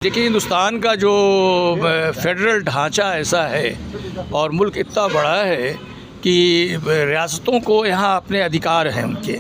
देखिए, हिंदुस्तान का जो फेडरल ढांचा ऐसा है और मुल्क इतना बड़ा है कि रियासतों को यहाँ अपने अधिकार हैं उनके।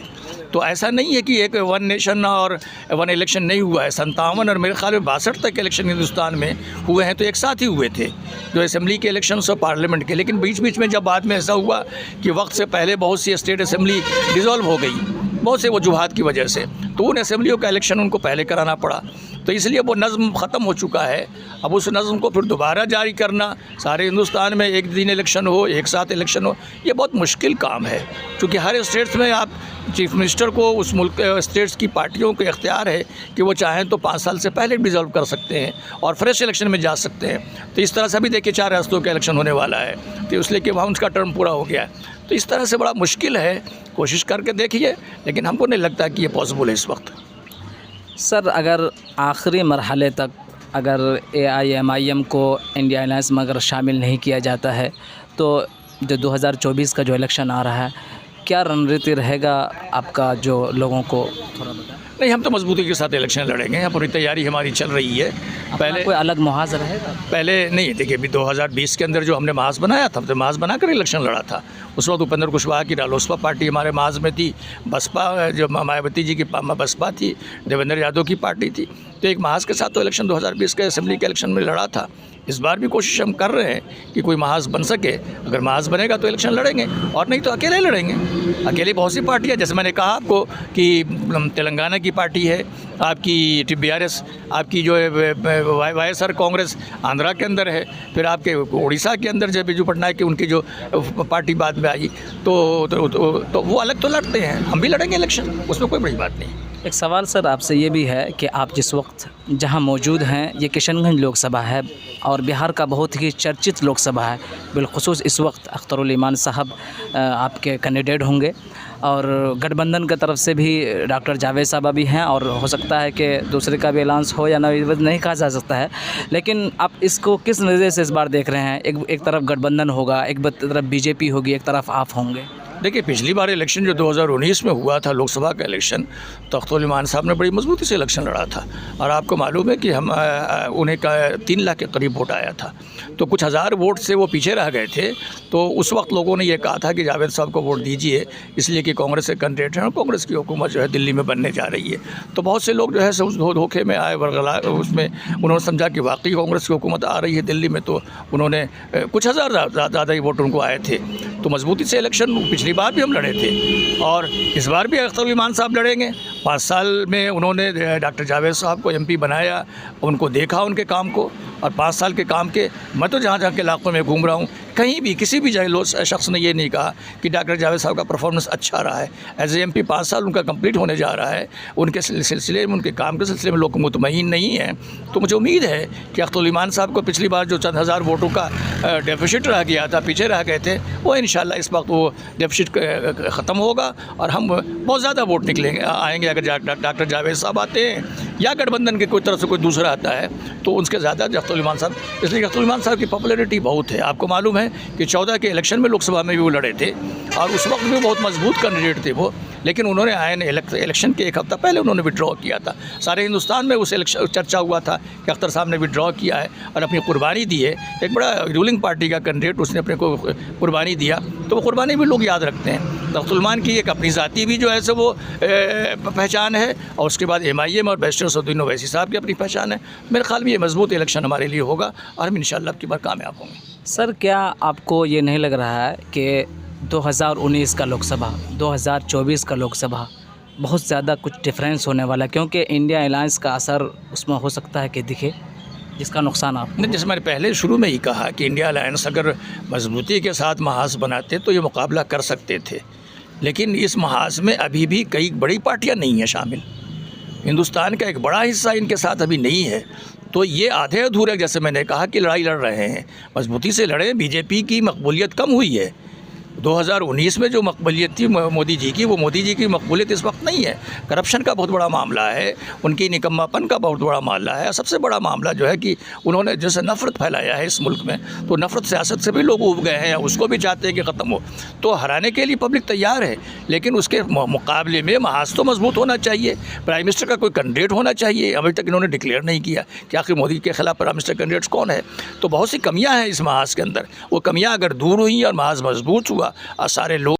तो ऐसा नहीं है कि एक वन नेशन और वन इलेक्शन नहीं हुआ है। 57 और मेरे ख्याल में 62 तक इलेक्शन हिंदुस्तान में हुए हैं, तो एक साथ ही हुए थे जो असेंबली के इलेक्शंस और पार्लियामेंट के। लेकिन बीच बीच में जब बाद में ऐसा हुआ कि वक्त से पहले बहुत सी स्टेट असेंबली डिज़ोल्व हो गई बहुत से वजूहात की वजह से, तो उन असेंबलियों का इलेक्शन उनको पहले कराना पड़ा। तो इसलिए वो नज़म ख़त्म हो चुका है। अब उस नज़म को फिर दोबारा जारी करना, सारे हिंदुस्तान में एक दिन इलेक्शन हो, एक साथ इलेक्शन हो, ये बहुत मुश्किल काम है। क्योंकि हर स्टेट्स में आप चीफ मिनिस्टर को उस मुल्क स्टेट्स की पार्टियों को इख्तियार है कि वो चाहें तो 5 साल से पहले डिज़ोल्व कर सकते हैं और फ्रेश इलेक्शन में जा सकते हैं। तो इस तरह से अभी देखिए 4 रियासतों का इलेक्शन होने वाला है, तो इसलिए कि वहाँ उनका टर्म पूरा हो गया है। तो इस तरह से बड़ा मुश्किल है, कोशिश करके देखिए, लेकिन हमको नहीं लगता कि ये पॉसिबल है इस वक्त। सर, अगर आखिरी मरहले तक अगर AIMIM को इंडिया अलायंस में अगर शामिल नहीं किया जाता है, तो जो 2024 का जो इलेक्शन आ रहा है, क्या रणनीति रहेगा आपका, जो लोगों को थोड़ा बताएं। नहीं, हम तो मजबूती के साथ इलेक्शन लड़ेंगे। यहाँ पूरी तैयारी हमारी चल रही है। पहले कोई अलग मुहाज रहेगा? पहले नहीं, देखिए अभी 2020 के अंदर जो हमने महाज बनाया था, तो महाज बनाकर इलेक्शन लड़ा था। उस वक्त उपेंद्र कुशवाहा की रालोसपा पार्टी हमारे महाज में थी, बसपा जो मायावती जी की बसपा थी, देवेंद्र यादव की पार्टी थी। तो एक महाज के साथ तो इलेक्शन 2020 के असेंबली के इलेक्शन में लड़ा था। इस बार भी कोशिश हम कर रहे हैं कि कोई महाज बन सके। अगर महाज बनेगा तो इलेक्शन लड़ेंगे, और नहीं तो अकेले लड़ेंगे। अकेली बहुत सी पार्टियाँ, जैसे मैंने कहा आपको कि तेलंगाना की पार्टी है, आपकी BRS, आपकी जो है YSR कांग्रेस आंध्रा के अंदर है, फिर आपके उड़ीसा के अंदर जो बिजू पटनायक की उनकी जो पार्टी बाद में आई, तो वो अलग तो लड़ते हैं, हम भी लड़ेंगे इलेक्शन, उसमें कोई बड़ी बात नहीं। एक सवाल सर आपसे ये भी है कि आप जिस वक्त जहां मौजूद हैं, ये किशनगंज लोकसभा है और बिहार का बहुत ही चर्चित लोकसभा है। बिलखुसूस इस वक्त अख्तरुल ईमान साहब आपके कैंडिडेट होंगे, और गठबंधन की तरफ से भी डॉक्टर जावेद साहब भी हैं, और हो सकता है कि दूसरे का भी ऐलान हो या नहीं कहा जा सकता है। लेकिन आप इसको किस नज़रिए से इस बार देख रहे हैं? एक तरफ गठबंधन होगा, एक तरफ BJP होगी, एक तरफ आप होंगे। देखिए, पिछली बार इलेक्शन जो 2019 में हुआ था लोकसभा का इलेक्शन, तो अख्तरुल ईमान साहब ने बड़ी मजबूती से इलेक्शन लड़ा था, और आपको मालूम है कि हम उन्हें 3 लाख के करीब वोट आया था। तो कुछ हज़ार वोट से वो पीछे रह गए थे। तो उस वक्त लोगों ने ये कहा था कि जावेद साहब को वोट दीजिए, इसलिए कि कांग्रेस के कैंडिडेट हैं और कांग्रेस की हुकूमत जो है दिल्ली में बनने जा रही है। तो बहुत से लोग जो है उस धोखे में आए, उसमें उन्होंने समझा कि वाकई कांग्रेस की हुकूमत आ रही है दिल्ली में, तो उन्होंने कुछ हज़ार ज़्यादा ही वोट उनको आए थे। तो मजबूती से इलेक्शन पिछली बार भी हम लड़े थे, और इस बार भी अख्तरुल ईमान साहब लड़ेंगे। 5 साल में उन्होंने डॉक्टर जावेद साहब को MP बनाया, उनको देखा उनके काम को, और 5 साल के काम के, मैं तो जहाँ के इलाकों में घूम रहा हूँ, कहीं भी किसी भी जगह शख्स ने ये नहीं कहा कि डॉक्टर जावेद साहब का परफॉर्मेंस अच्छा रहा है। एज ए MP 5 साल उनका कंप्लीट होने जा रहा है, उनके सिलसिले में, उनके काम के सिलसिले में लोग मुतमईन नहीं हैं। तो मुझे उम्मीद है कि अख्तरुल ईमान साहब को पिछली बार जो चंद हज़ार वोटों का डेफिसिट रह गया था, पीछे रह गए थे, वो इंशाल्लाह इस वक्त वो डेफिसिट ख़त्म होगा और हम बहुत ज़्यादा वोट निकलेंगे आएंगे। अगर डॉक्टर जावेद साहब आते हैं या गठबंधन के कोई तरफ से कोई दूसरा आता है, तो उनके ज़्यादा अख्तरुल ईमान साहब, इसलिए अख्तरुल ईमान साहब की पॉपुलैरिटी बहुत है। आपको मालूम है कि 14 के इलेक्शन में लोकसभा में भी वो लड़े थे, और उस वक्त भी बहुत मजबूत कैंडिडेट थे वो। लेकिन उन्होंने इलेक्शन के 1 हफ्ता पहले उन्होंने विड्रॉ किया था। सारे हिंदुस्तान में उस इलेक्शन चर्चा हुआ था कि अख्तर साहब ने विड्रॉ किया है और अपनी कुर्बानी दी है। एक बड़ा रूलिंग पार्टी का कैंडिडेट, उसने अपने को कुर्बानी दिया, तो वो कुर्बानी भी लोग याद रखते हैं। अख्तरुल ईमान की एक अपनी ज़ाती भी जो है सो वो पहचान है, और उसके बाद MIM और बैरिस्टर असदुद्दीन ओवैसी साहब की अपनी पहचान है। मेरे ख्याल में ये मजबूत इलेक्शन हमारे लिए होगा, और हम इंशाल्लाह अब की बार कामयाब होंगे। सर, क्या आपको ये नहीं लग रहा है कि 2019 का लोकसभा, 2024 का लोकसभा बहुत ज़्यादा कुछ डिफरेंस होने वाला है? क्योंकि इंडिया अलायंस का असर उसमें हो सकता है कि दिखे, जिसका नुकसान आप नहीं, जैसे मैंने पहले शुरू में ही कहा कि इंडिया अलायंस अगर मजबूती के साथ महाज बनाते तो ये मुकाबला कर सकते थे। लेकिन इस महाज में अभी भी कई बड़ी पार्टियाँ नहीं हैं शामिल, हिंदुस्तान का एक बड़ा हिस्सा इनके साथ अभी नहीं है। तो ये आधे अधूरे, जैसे मैंने कहा कि लड़ाई लड़ रहे हैं, मजबूती से लड़ें। BJP की मकबूलियत कम हुई है, 2019 में जो मकबूलियत थी मोदी जी की, वो मोदी जी की मकबूलियत इस वक्त नहीं है। करप्शन का बहुत बड़ा मामला है, उनकी निकम्मापन का बहुत बड़ा मामला है। सबसे बड़ा मामला जो है कि उन्होंने जैसे नफ़रत फैलाया है इस मुल्क में, तो नफ़रत सियासत से भी लोग उब गए हैं, उसको भी चाहते हैं कि ख़त्म हो। तो हराने के लिए पब्लिक तैयार है, लेकिन उसके मुकाबले में महाज तो मजबूत होना चाहिए। प्राइम मिनिस्टर का कोई कैंडिडेट होना चाहिए। अभी तक इन्होंने डिक्लेयर नहीं किया कि आखिर मोदी के खिलाफ प्राइम मिनिस्टर कैंडिडेट्स कौन है। तो बहुत सी कमियां हैं इस महाज के अंदर। वो कमियां अगर दूर हुई और महाज मजबूत हुआ और सारे लोग